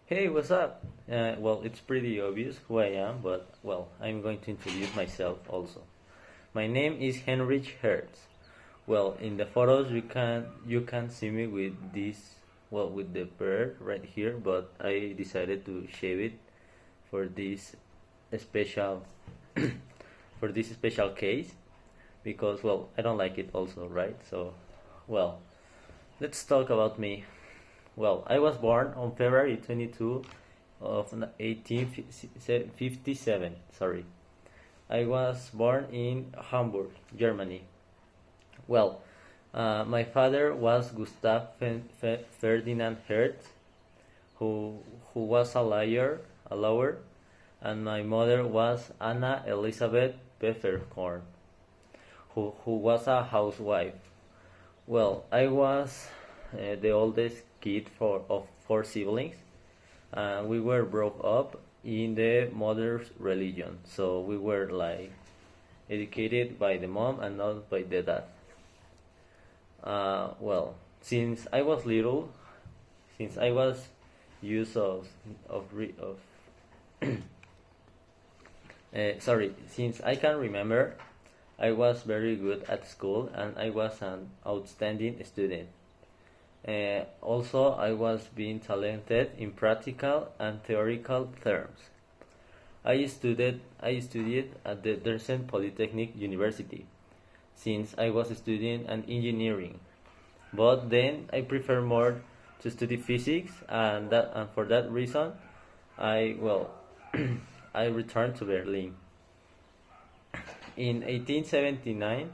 Hey, what's up? Well, it's pretty obvious who I am, but well, I'm going to introduce myself also. My name is Heinrich Hertz. Well, in the photos you can see me with with the bird right here, but I decided to shave it for this special for this special case because I don't like it also, right? So, well, let's talk about me. Well, I was born on February 22 of 1857. Sorry. I was born in Hamburg, Germany. Well, my father was Gustav Ferdinand Hertz, who was a lawyer, and my mother was Anna Elizabeth Pfefferkorn, who was a housewife. Well, I was the oldest kid of four siblings, and we were brought up in the mother's religion. So we were like educated by the mom and not by the dad. Well, since I was little, since I was used of sorry, since I can remember, I was very good at school and I was an outstanding student. Also, I was being talented in practical and theoretical terms. I studied at the Dresden Polytechnic University since I was studying an engineering. But then I prefer more to study physics, and for that reason, I well, I returned to Berlin. In 1879,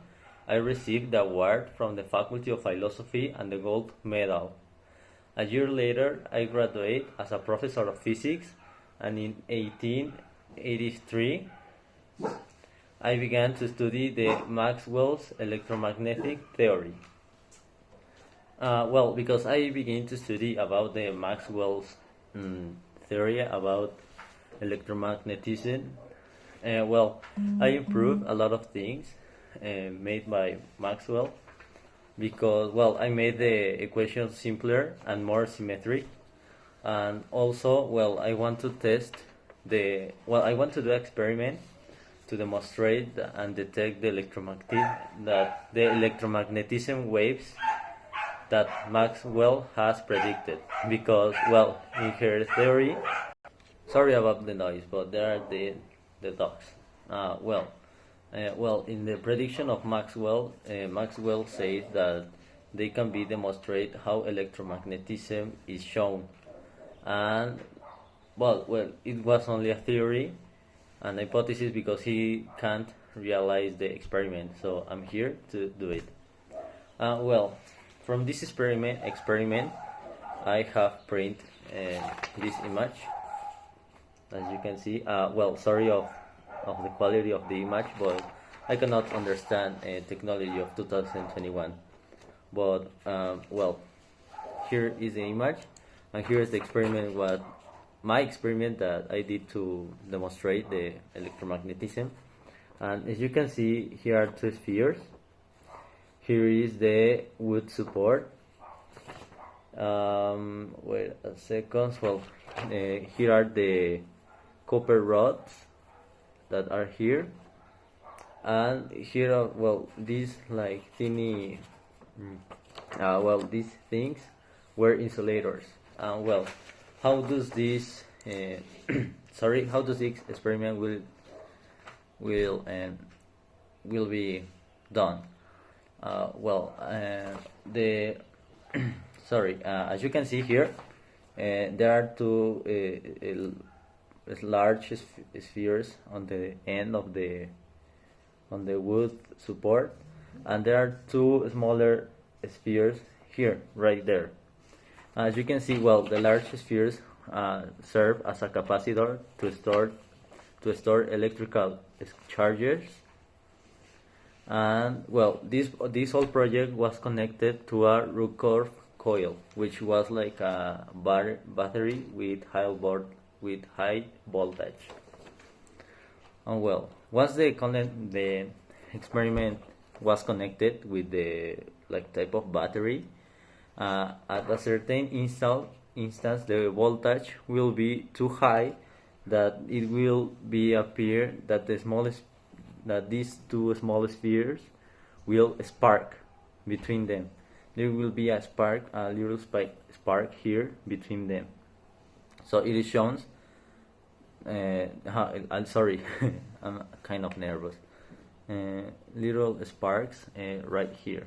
I received the award from the Faculty of Philosophy and the gold medal. A year later, I graduated as a professor of physics, and in 1883, I began to study the Maxwell's electromagnetic theory. Because I began to study about the Maxwell's theory about electromagnetism. I improved a lot of things made by Maxwell because I made the equations simpler and more symmetric, and also I want to test I want to do experiment to demonstrate and detect the electromagnetism waves that Maxwell has predicted because in her theory. Sorry about the noise, but there are the dogs. In the prediction of Maxwell, Maxwell says that they can be demonstrate how electromagnetism is shown, and it was only a theory, an hypothesis because he can't realize the experiment. So I'm here to do it. From this experiment, I have print this image, as you can see. Sorry of the quality of the image, but I cannot understand technology of 2021. But here is the image, and here is the experiment. My experiment that I did to demonstrate the electromagnetism. And as you can see, here are two spheres. Here is the wood support. Wait a second. Here are the copper rods that are here, and here are these like tiny these things were insulators. How does this how does this experiment will and will be done? The as you can see here, there are two large spheres on the end of the wood support, and there are two smaller spheres here, right there. As you can see, the large spheres serve as a capacitor to store electrical charges. And this whole project was connected to a Ruhmkorff coil, which was like a battery with high voltage. And once the experiment was connected with the type of battery, at a certain instance the voltage will be too high, that it will be appear that these two small spheres will spark between them. There will be a spark, a little spark here between them. So it is shown. I'm sorry, I'm kind of nervous. Little sparks right here,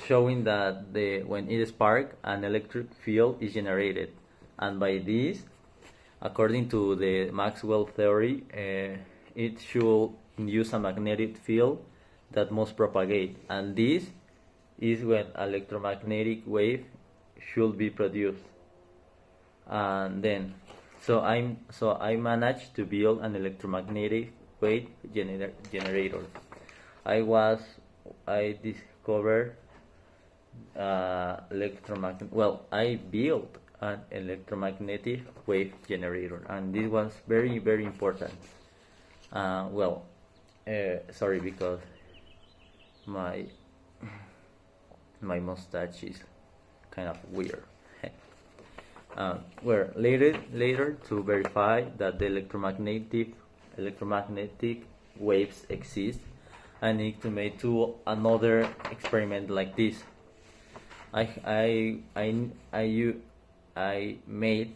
showing that when it sparks, an electric field is generated, and by this, according to the Maxwell theory, it should induce a magnetic field that must propagate, and this is when electromagnetic wave should be produced. And then, so I managed to build an electromagnetic wave generator. I discovered I built an electromagnetic wave generator, and this was very, very important. Sorry, because my mustache is kind of weird. Where later to verify that the electromagnetic waves exist, I need to make another experiment like this. I made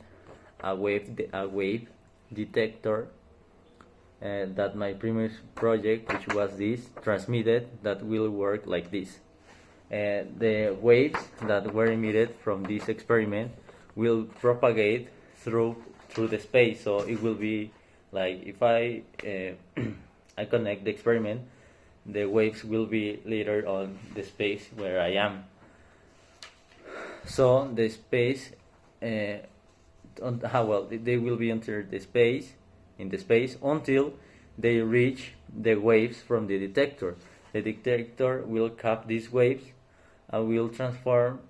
a wave detector that my previous project, which was this, transmitted, that will work like this. The waves that were emitted from this experiment will propagate through the space. So it will be like, if I I connect the experiment, the waves will be later on the space where I am. So the space, they will be enter the space until they reach the waves from the detector. The detector will cap these waves and will transform,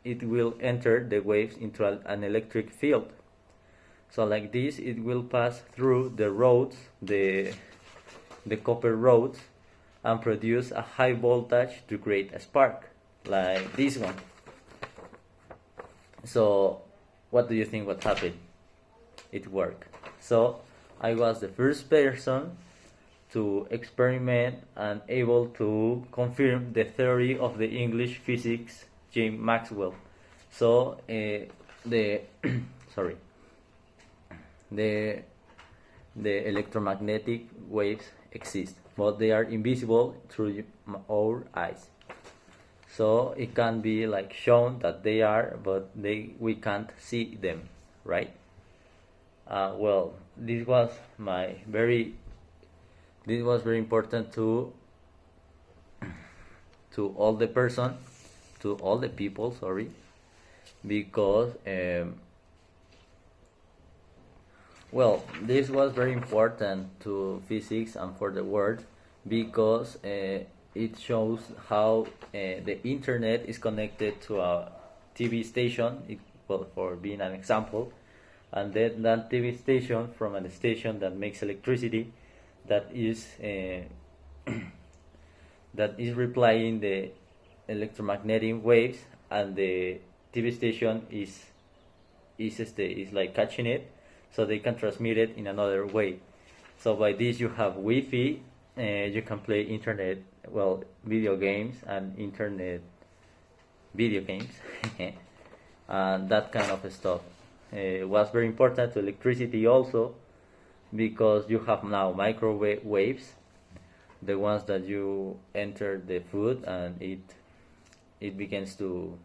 it will enter the waves into an electric field. So like this, it will pass through the roads, the copper roads, and produce a high voltage to create a spark, like this one. So what do you think what happened? It worked. So I was the first person to experiment and able to confirm the theory of the English physics James Maxwell. So the electromagnetic waves exist, but they are invisible through our eyes. So it can be like shown that they are, but we can't see them, right? This was very important to all the people, because this was very important to physics and for the world, because it shows how the internet is connected to a TV station, for being an example, and then that TV station from a station that makes electricity, that is replying the electromagnetic waves, and the TV station is like catching it, so they can transmit it in another way. So by this you have Wi-Fi, you can play internet, video games and internet video games, and that kind of stuff. Was very important to electricity also, because you have now microwave waves, the ones that you enter the food and it begins to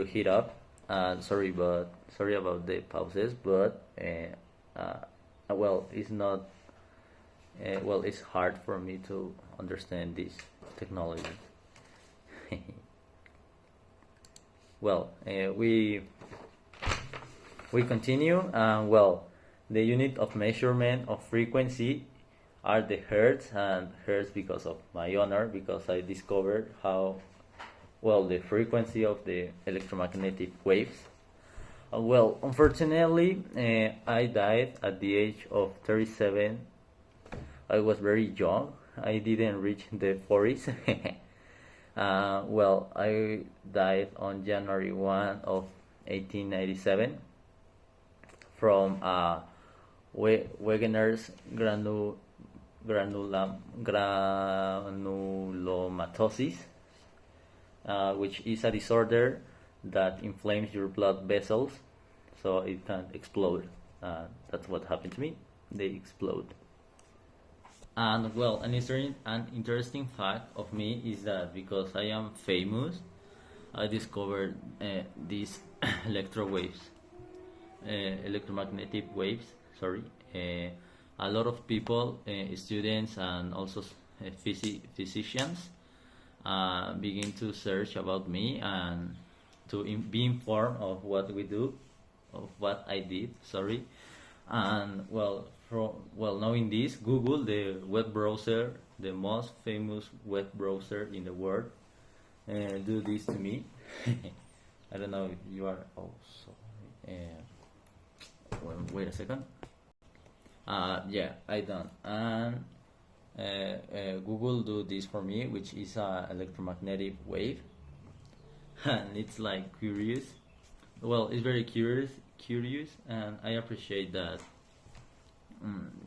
heat up. Sorry about the pauses, but it's not it's hard for me to understand this technology. We continue. The unit of measurement of frequency are the hertz, and hertz because of my honor, because I discovered how the frequency of the electromagnetic waves. Unfortunately, I died at the age of 37. I was very young. I didn't reach the 40s. Well, I died on January 1 of 1897 from Wegener's granulomatosis, which is a disorder that inflames your blood vessels so it can explode. That's what happened to me. They explode. And well, an interesting fact of me is that because I am famous, I discovered these electro waves, electromagnetic waves. Sorry, a lot of people, students, and also physicians, begin to search about me and to be informed of what we do, of what I did. Sorry, and well, knowing this, Google, the web browser, the most famous web browser in the world, do this to me. I don't know if you are. Oh, sorry. Well, wait a second. Yeah, I done. And Google do this for me, which is a electromagnetic wave, and it's like curious. Well, it's very curious, and I appreciate that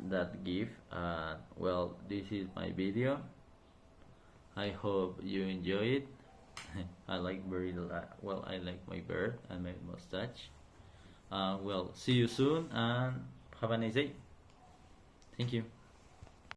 that gift. Well, this is my video. I hope you enjoy it. I like I like my beard and my mustache. Well, see you soon and have a nice day. Thank you.